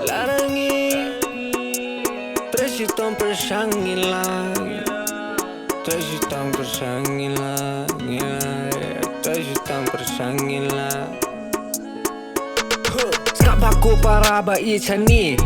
Larangi Tresitam persangila Tresitam persangila Tresitam persangila Skap baku para bai chani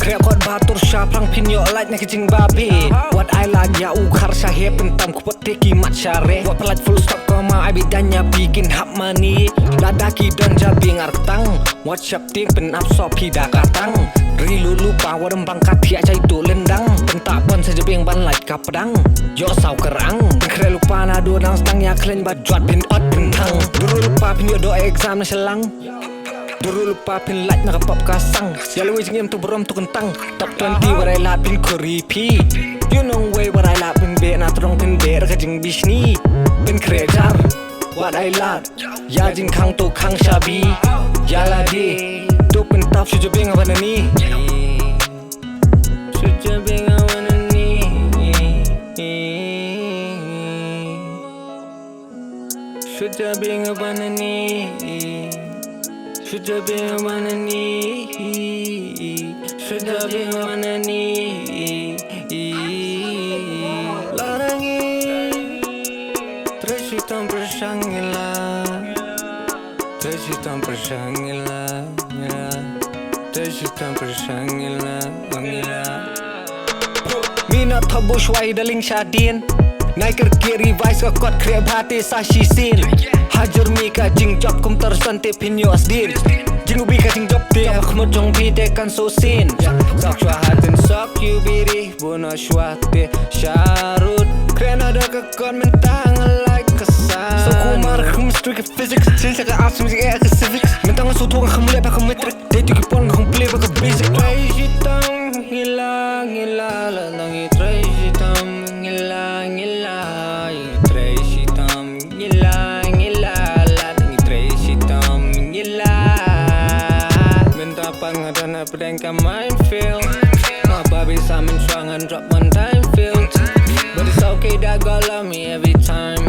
Krea kot batur syaplang pinyo like na kijing babi What I like ya ukar syahir pentam kupot teki mat syare What pelat full stop koma abidanya bikin hap mani Ladaki dan jabi ngartang WhatsApp ting penap sopi dah katang Rilu lupa wadam bangkat tiak cai tu lendang Pentak pon saja bing ban like kapadang Yo saw kerang Krea lupa na dua dang stang ya klen bajuat pin ot pentang Dulu lupa pinyo do exam na selang Dulu lupa pin like nak pop kasang Ya lu jengim tu berom tu kentang Top 20 what I lap pin ku repeat You know way what I lap pin be na terong pin be raka jeng bisni Pin krejar what I lap Ya jeng kang tu kang shabi Ya la di Tu pin top suja bing awan ni Suja bing awan ni Suja bing awan ni Sudah bingung mana ni Sudah bingung mana ni Larangi Tresitam persangila Tresitam persangila Tresitam persangila Mina tabu shwai daling syadin Naikir kiri vice ka kot kre bhate sa shisin Hajar mi ka jing job kum tersante pinyo asdin Jing ubi ka jing job te akhmut jong bide kan so sin Sak shwa hatin sok you biri Buna shwa te sharut Kre nada ka kon mentang like kesan So kumar chemistry ka physics Silsa ka arts music ka civics Mentang so tuang khmule pa ka metric Date ki pon ka play pa ka basic Crazy tang hilang hilala Langi crazy tang hilang hilai Tracy tam hilang hilala Tracy tam hilang Minta pangadan apa dan ka minefield Mababi sa min swangan drop one time field But it's okay that God love me every time